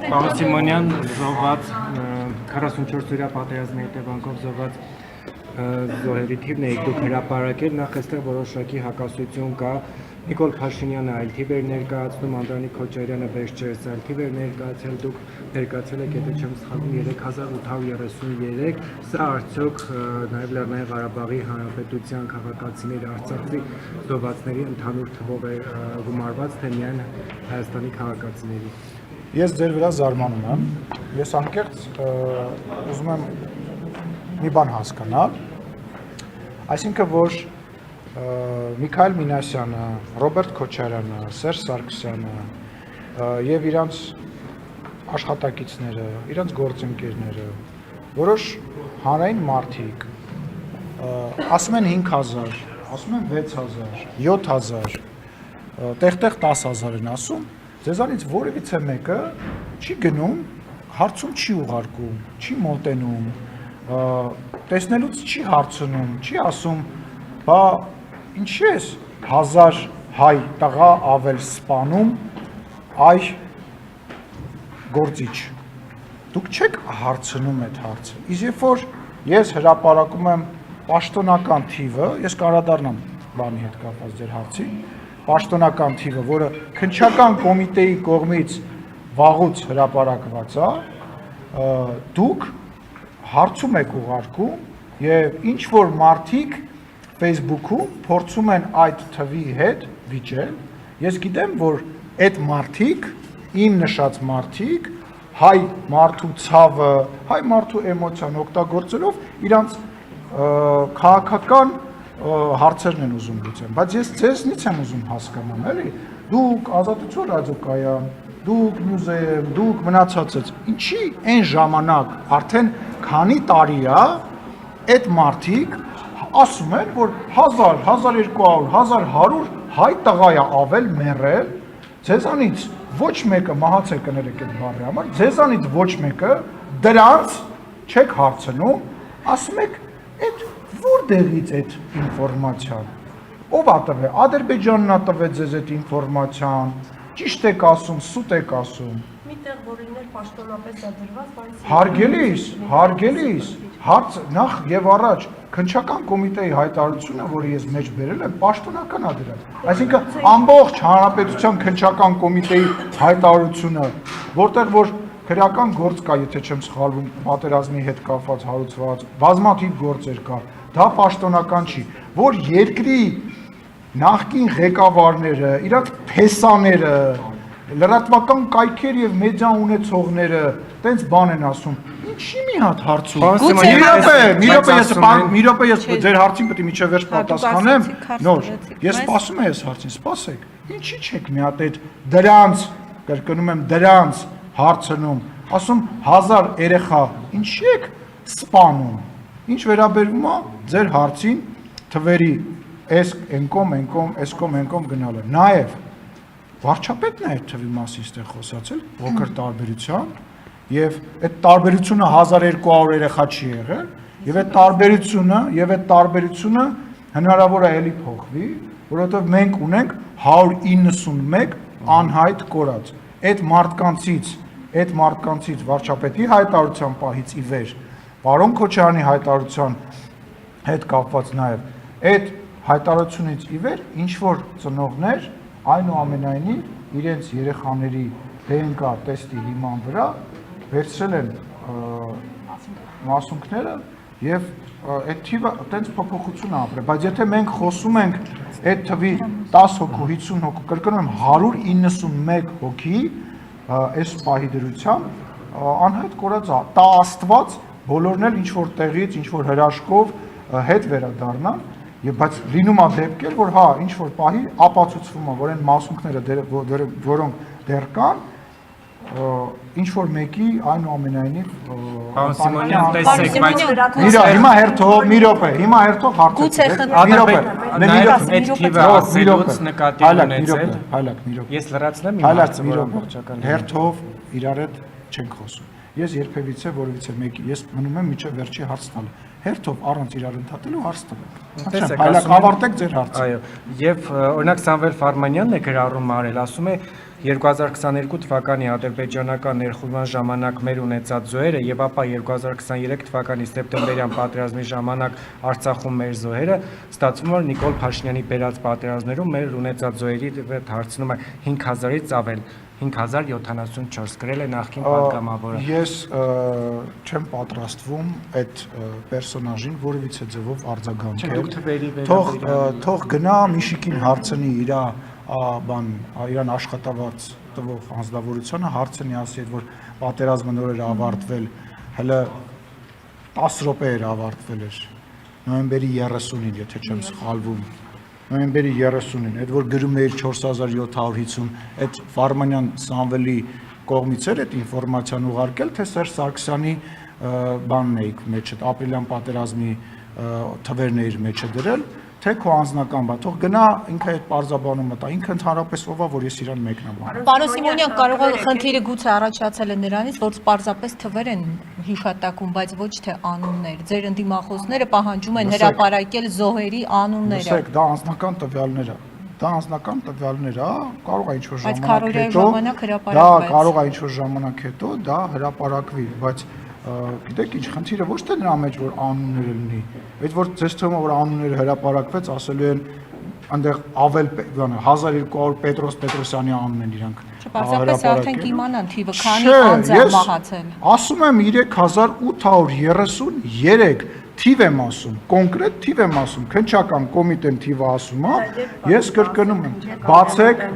Պարոն Սիմոնյան զոհված 44-օրյա պատերազմի հետևանքով զոհված զոհերի թիվն եք դուք հրապարակել, նախ այստեղ որոշակի հակասություն կա, Նիկոլ Փաշինյանը այլ թիվ էր ներկայացնում, Անդրանիկ Քոչարյանը վերջերս այլ թիվ էր ներկայացել, դուք ներկայացել եք, եթե չեմ սխալվում, 3833, սա արդյոք նաև Լեռնային Ղարաբաղի Հանրապետության քաղաքացիների Արցախի զոհվածների ընդհանուր թվով է գումարված, թե միայն Հայաստանի քաղաքացիների։ Ես ձեր վրա զարմանում եմ, ես անկեղծ ուզում եմ մի բան հասկանալ, այսինքն որ Միքայել Մինասյանը, Ռոբերտ Քոչարյանը, Սերժ Սարգսյանը եւ իրանց աշխատակիցները, իրանց գործընկերները, որոշ հանրային մարդիկ ասում են 5000, ասում են 6000, 7000, տեղ-տեղ 10000 են ասում, ձեզանից որևիցե մեկը չի գնում, հարցում չի ուղարկում, չի մոտենում, տեսնելուց չի հարցնում, չի ասում, բա ինչի ես 1000 հայ տղա ավել սպանում այ գործիչ, դուք չեք հարցնում այդ հարցը, իսկ երբ որ ես հրապարակում եմ պաշտոնական թիվը, ես կանդրադառնամ բանի հետ կապված ձեր հարցին, պաշտոնական թիվը, որը քննչական կոմիտեի կողմից վաղուց հրապարակված է, դուք հարցում եք ուղարկում եւ ինչ որ մարդիկ Facebook-ում փորձում են այդ թվի հետ վիճել, ես գիտեմ, որ այդ մարդիկ, իմ նշած մարդիկ, հայ մարդու ցավը, հայ մարդու էմոցիան օգտագործելով իրանց քաղաքական հարցերն են ուզում լուծեն, բայց ես ձեզնից եմ ուզում հասկանամ, էլի, դուք Ազատություն ռադիոկայան, դուք Մյուզեյ, դուք մնացածից, ինչի այն ժամանակ արդեն քանի տարի է այդ մարդիկ ասում են, որ 1000, 1200, 1100 հայ տղա է ավել մեռել, ձեզանից ոչ մեկը մահացել կներեք այդ բառի համար, ձեզանից ոչ մեկը դրանց չեք հարցնում, ասում եք, այդ որտեղից այդ ինֆորմացիան, ով է տվել, Ադրբեջանն է տվել ձեզ այդ ինֆորմացիան, ճիշտ եք ասում, սուտ եք ասում։ Միտեղ որ լիներ պաշտոնապես է դրված, բայց հարգելիս, հարց նախ եւ առաջ քննչական կոմիտեի հայտարարությունը, որը ես մեջ բերել եմ, պաշտոնական է դրած։ Այսինքն ամբողջ հանրապետության քննչական կոմիտեի հայտարարությունը, որտեղ որ քրեական գործ կա, եթե չեմ սխալվում, պատերազմի հետ կապված հարուցված, բազմաթիվ գործեր կա, դա պաշտոնական չի, որ երկրի նախկին ղեկավարները, իրանց փեսաները, լրատվական կայքեր եւ մեդիա ունեցողները տենց բան են ասում։ Ինչի մի հատ հարցում։ Մի րոպե ես ձեր հարցին պետք է միջև վերջ պատասխանեմ։ Նոր, ես սպասում եմ այս հարցին, սպասեք։ Ինչի՞ չեք մի հատ այդ դրանց, կրկնում եմ դրանց հարցնում, ասում 1000 երեխա, ինչի՞ եք սպանում։ Ինչ վերաբերվում է ձեր հարցին թվերի էսկոմ գնալը։ Նաև վարչապետն է այդ թվի մասին ստեղ խոսացել, փոքր տարբերության, եւ այդ տարբերությունը 1200 երեխա չի եղել, եւ այդ տարբերությունը հնարավոր է էլի փոխվի, որովհետեւ մենք ունենք 191 անհայտ կորած։ Այդ մարդկանցից վարչապետի հայտարարության պահից ի վեր, պարոն Քոչարյանի հայտարարության հետ կապված նաեւ այդ հայտարարությունից ի վեր ինչ որ ծնողներ այնուամենայնիվ իրենց երեխաների DNK տեստի հիման վրա վերցրել են մասունքները եւ այդ թիվը այտենց փոփոխություն ապրել, բայց եթե մենք խոսում ենք այդ թվի 10 հոգու, 50 հոգու, կրկնում եմ 191 հոգի այս պահի դրությամբ անհայտ կորած է, տա Աստված բոլորն էլ ինչ որ տեղից, ինչ որ հրաշքով հետ վերադառնան, եւ բայց լինում է դեպքեր, որ հա ինչ որ պահի ապացուցվում է, որ այն մասունքները որոնք դեռ կան, ինչ որ մեկի այնուամենայնիվ Պարոն Սիմոնյան, տեսեք, բայց հիմա հերթով, մի րոպե, հիմա հերթով այդ թիվը ասելուց նկատի ունեցել, ես լրացնեմ իմ հարցը, որ ամբողջական հերթով իրար հետ չենք խոսում։ Ես երբևիցե որևիցե մեկի, ես մնում եմ միջև վերջի հարց տալը։ հերթով առանց իրար ընդհատելու հարց տվեք։ Տեսեք, Այլակ ասում եմ- ավարտեք ձեր հարցը։ Այո, եւ օրինակ Սամվել Ֆարմանյանն է գրառում արել, ասում է 2022 թվականի ադրբեջանական ներխուժման ժամանակ մեր ունեցած զոհերը եւ ապա 2023 թվականի սեպտեմբերյան պատերազմի ժամանակ Արցախում մեր զոհերը, ստացվում որ Նիկոլ Փաշինյանի բերած պատերազմներում մեր ունեցած զոհերի հետ հարցնում է 5000-ից ավել 5074 գրել է նախկին պատգամավորը։ Ես չեմ պատրաստվում այդ պերսոնաժին որևիցե ձևով արձագանքել։ Դուք թվերի Թող գնա Միշիկին հարցնի իրան աշխատավարձ տվող անձնավորությունը հարցնի ասի, որ պատերազմը նոր էր ավարտվել, հələ 10 րոպե էր ավարտվել էր նոյեմբերի 30-ին, եթե չեմ սխալվում։ Նոյեմբերի 30-ին, այդ որ գրում էր 4750, այդ Ֆարմանյան Սամվելի կողմից էր այդ ինֆորմացիան ուղարկել, թե Սերժ Սարգսյանի բանն էիք մեջը, ապրիլյան պատերազմի թվերն էր մեջը դրել, թե քո անձնական բան, թող գնա ինքը այդ պարզաբանումը տա, ինքը ընդհանրապես ով է, որ ես իրան մեկնաբանում։ Պարոն Սիմոնյան, կարող է խնդիրը գուցե առաջացել է նրանից, որ պարզապես թվեր են հիշատակում, բայց ոչ թե անուններ։ Ձեր ընդդիմախոսները պահանջում են հրապարակել զոհերի անունները։ Լսեք, դա անձնական տվյալներ է։ Դա անձնական տվյալներ է, կարող է ինչ-որ Բայց ժամանակ քարորիայի հետո, ժամանակ դա հրապարակվեց։ կարող է ինչ-որ ժամանակ հետո դա հրապարակվի, բայց գիտեք ինչ, խնդիրը ոչ թե նրա մեջ որ անունները լինի, այդ որ ձեզ թվում է որ անունները հրապարակվեց, ասելու են այնտեղ ավել 1200 Պետրոս Պետրոսյանի անունն են իրանք Պարզապես արդեն կիմանան թիվը քանի անձ է մահացել։ Ասում եմ 3833 թիվ եմ ասում, կոնկրետ թիվ եմ ասում, քննչական կոմիտեն թիվը ասում է, ես կրկնում եմ,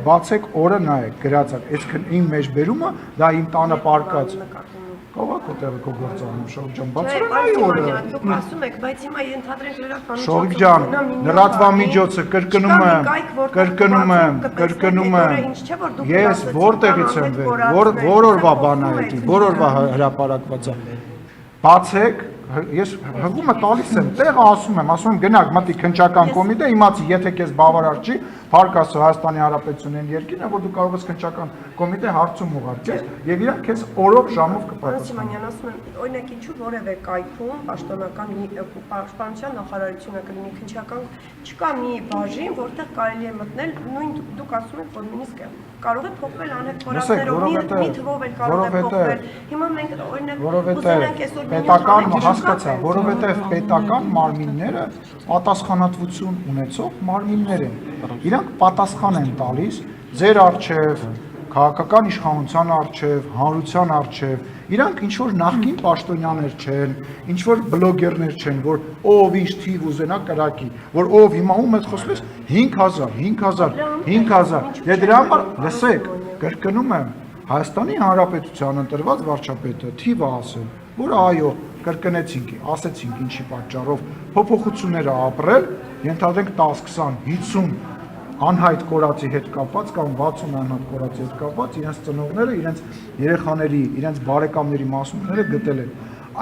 բացեք օրը նայեք, գրածակ, այսքան իմ մեջբերումը, դա իմ տանը պարկած։ Կողակ ուտեղը քո գործանում, Շողիկ ջան, բացել նայ օրը։ Դուք ասում եք, բայց հիմա ենթադրենք լրատվամիջոցը։ Շողիկ ջան, լրատվամիջոցը կրկնում եմ։ Ես որտեղից եմ վեր, որ օրվա բան է դա, որ օրվա հրապարակված է։ Բացեք, ես հղումը տալիս եմ, տեղը ասում եմ գնաք մտի քննչական կոմիտե, իմացի, եթե քեզ բավարար չի, Փարքասը Հայաստանի Հանրապետությունն երկիրն է, որ դու կարող ես քննչական կոմիտե հարցում ուղարկես եւ իրանք քեզ օրով ժամով կպատասխանեն։ Սիմոնյան, ասում եմ, օրինակ ինչու որևէ կայքում պաշտոնական պաշտպանության նախարարությունը կլինի քննչական, չկա մի բաժին, որտեղ կարելի է մտնել, նույն դուք ասում եք, որ նույնիսկ կարող է փոխվել անհետքորացներով, մի թվով էլ կարող է փոխվել։ Հիմա մենք օրինակ ուզենանք այսօր պետական հասկացա, որովհետև պետական մարմինները պատասխանատվություն ունեցող մարմիններ են։ Իրանք պատասխան են տալիս ձեր առջև, քաղաքական իշխանության առջև, հանրության առջև։ Իրանք ինչ որ նախկին պաշտոնյաներ չեն, ինչ որ բլոգերներ չեն, որ ով ինչ թիվ ուզենա կրակի, որ ով հիմա ում հետ խոսում ես 5000։ Դե դրա համար լսեք, կրկնում եմ, Հայաստանի Հանրապետության ընտրված վարչապետը թիվը ասել, որ այո, կրկնեցինք, ասեցինք ինչի պատճառով փոփոխությունները ապրել, ենթադրենք 10, 20, 50 անհայտ կորածի հետ կապված կամ 60 անհայտ կորածի հետ կապված իրենց ծնողները, իրենց երեխաների, իրենց բարեկամների մասունքները գտել են։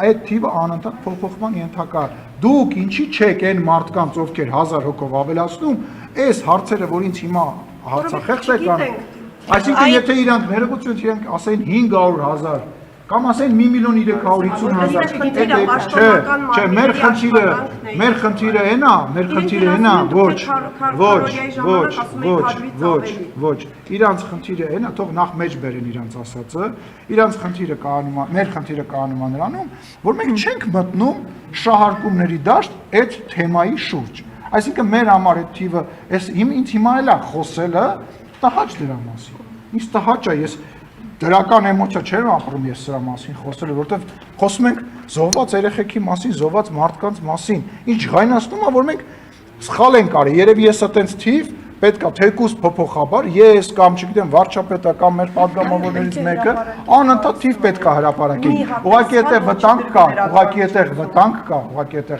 Այդ թիվը անընդհատ փոփոխման ենթակա։ Դուք ինչի չեք այն մարդկանց, ովքեր 1000 հոգով ավելացնում, այս հարցերը, որ ինձ հիմա հարցախեղծ եկան, այսինքն եթե իրանք ներողություն իրենք ասեն 500,000 կամ ասեն 1,350,000, չէ, մեր խնդիրը այնա, ոչ, իրանց խնդիրը այնա, թող նախ մեջ բերեն իրանց ասածը, իրանց խնդիրը կայանում, մեր խնդիրը կայանում է նրանում, որ մենք չենք մտնում շահարկումների դաշտ այդ թեմայի շուրջ, այսինքն մեր համար այդ թիվը, ինձ հիմա էլ է խոսելը, տհաճ դրա մասին, ինձ տհաճ է, ես դրական էմոցիա չեմ ապրում ես սրա մասին խոսելու, որովհետև խոսում ենք զոհված երեխեքի մասին, զոհված մարդկանց մասին, ինչ ղայնացնում է, որ մենք սխալ ենք արել, երևի ես այտենց թիվ պետք է թեկուզ փոփոխաբար, ես կամ չգիտեմ վարչապետը կամ մեր падգամավորներից մեկը անընդհատ թիվ պետք է հրապարակի։ Ուղղակի այդտեղ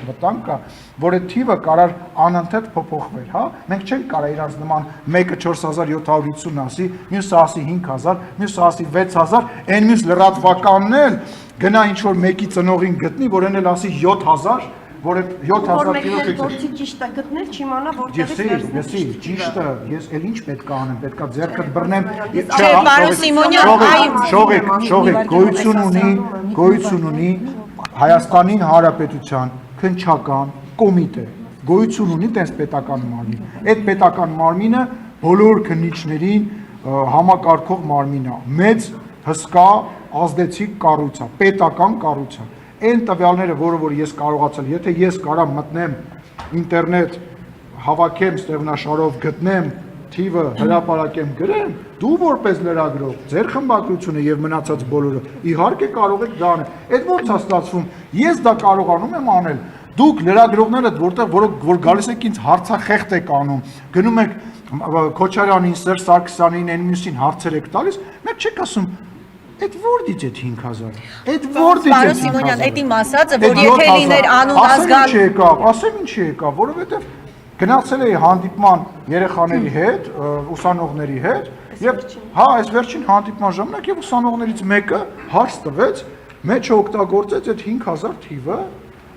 վտանգ կա, որ այդ թիվը կարար անընդհատ փոփոխվեր, հա։ Մենք չենք կարող իրանց նման մեկը 4750 ասի, մյուսը ասի 5000, մյուսը ասի 6000, այն մյուս լրատվականն էլ գնա ինչ որ մեկի ծնողին գտնի, որ այն էլ ասի 7000 որ այդ 7000 կիլո որի ճիշտ է գտնել, չիմանա որտեղից Եսի, ճիշտը, ես էլ ինչ պետք է անեմ, պետք է ձեռքդ բռնեմ։ Չէ, պարոն Սիմոնյան, Շողիկ, գոյություն ունի Հայաստանի Հանրապետության քննչական կոմիտե գոյություն ունի տես պետական մարմին։ Այդ պետական մարմինը բոլոր քննիչներին համակարգող մարմին է, մեծ հսկա ազդեցիկ կառույց է, պետական կառույց է։ Այն տվյալները, որ ես կարողացել, եթե ես կարամ մտնեմ ինտերնետ, հավաքեմ ստեղնաշարով, գտնեմ թիվը, հրապարակեմ, գրեմ, դու որպես լրագրող, ձեր խմբագրությունը եւ մնացած բոլորը իհարկե կարող եք դա անել։ Այդ ո՞նց է ստացվում։ Ես դա կարողանում եմ անել։ Դուք լրագրողները, որ գալիս եք ինձ հարցախեղտ եք անում, գնում եք Քոչարյանին, Սերժ Սարգսյանին, Էնմյուսին հարցեր եք տալիս, մեկ չեք ասում, այդ ո՞րդից է 5000։ Այդ ո՞րդից է 5000։ Պարոն Սիմոնյան, այդ իմ ասածը, որ եթե լիներ անուն ազգան, ասեմ ինչի եկավ, որովհետեւ գնացել էի հանդիպման երեխաների հետ, ուսանողների հետ, եւ հա, այս վերջին հանդիպման ժամանակ եւ ուսանողներից մեկը հարց տվեց, մեջը օգտագործեց այդ 5000 թիվը,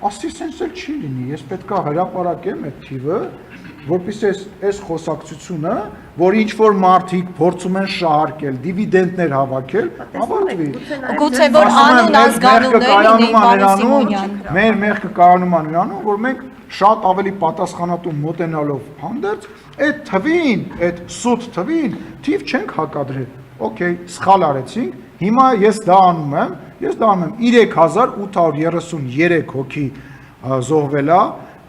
ասի սենց էլ չի լինի, ես պետքա հրապարակեմ այդ թիվը, որպեսզի այս խոսակցությունը, որ ինչ որ մարդիկ փորձում են շահարկել, դիվիդենդներ հավաքել, ավարտվի։ Գուցե որ անուն ազգանուններ լինի, պարոն Սիմոնյան։ Մեր մեղքը կայանում է նրանում, որ մենք շատ ավելի պատասխանատու մոտենալով հանդերձ այդ թվին, այդ սուտ թվին թիվ չենք հակադրել։ Okay, սխալ արեցինք։ Հիմա ես դա անում եմ 3833 հոգի զոհվել է,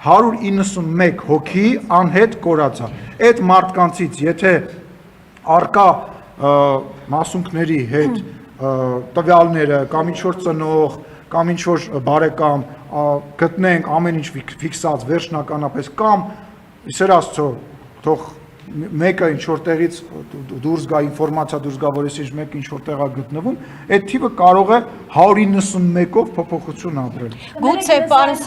191 հոգի անհետ կորած է։ Այդ մարդկանցից, եթե արկա մասունքների հետ տվյալները կամ ինչ որ ծնող, կամ ինչ որ բարեկամ գտնենք ամեն ինչ ֆիքսած վերջնականապես կամ Իսեր Աստծո թող մեկը ինչ որ տեղից դուրս գա ինֆորմացիա դուրս գա որ ես մեկը ինչ որ տեղ է գտնվում այդ թիվը կարող է 191-ով փոփոխություն ապրել Գուցե պարոն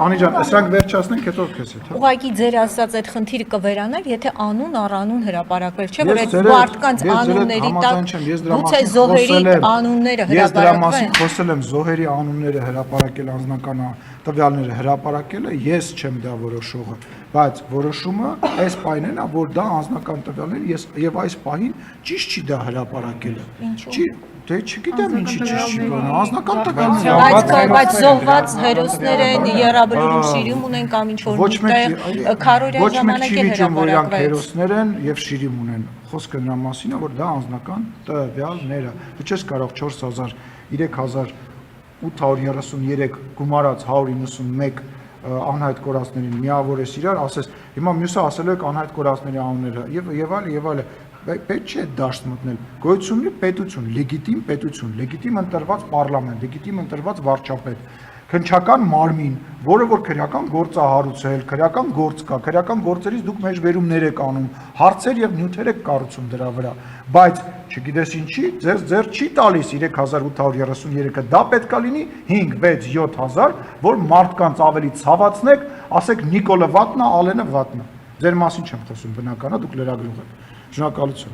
Անիջան սրանք վերջացնենք հետո քեզ հետ հա Ուղղակի ձեր ասած այդ խնդիրը կվերանար եթե անուն առանուն հրապարակվել չէ որ այդ մարդկանց անունների տակ գուցե զոհերի անունները հրապարակվեն Ես դրա մասին խոսել եմ զոհերի անունները հրապարակել անձնական տվյալները հրապարակելը ես չեմ դա որոշողը բայց որոշումը այս պահին է որ դա անձնական տվյալներ ես եւ այս պահին ճիշտ չի դա հրապարակելը չի դե չգիտեմ ինչի ճիշտ չի բանը անձնական տվյալներ բայց զոհված հերոսներ են երաբլուրում շիրիմ ունեն կամ ինչ որ տեղ քարորիա ժամանակ է հրապարակվել հերոսներ են եւ շիրիմ ունեն խոսքը նրա մասին է որ դա անձնական տվյալներ է դու չես կարող 4000 3833 գումարած 191 անհայտ կորածներին միավորես իրար, ասես, հիմա մյուսը ասելու եք անհայտ կորածների անունները եւ այլ, պետք չէ դաշտ մտնել։ Գոյություն ունի պետություն, լեգիտիմ ընտրված պարլամենտ, լեգիտիմ ընտրված վարչապետ, քննչական մարմին, որը որ քրեական գործ է հարուցել, քրեական գործ կա, քրեական գործերից դուք մեջբերումներ եք անում, հարցեր եւ նյութեր եք կառուցում դրա վրա, բայց չգիտես ինչի, ձեր չի տալիս 3833-ը, դա պետք է լինի 5, 6, 7000, որ մարդկանց ավելի ցավացնեք, ասեք Նիկոլը վատնա, Ալենը վատնա։ Ձեր մասին չեմ խոսում, բնական է, դուք լրագրող եք։ Շնորհակալություն։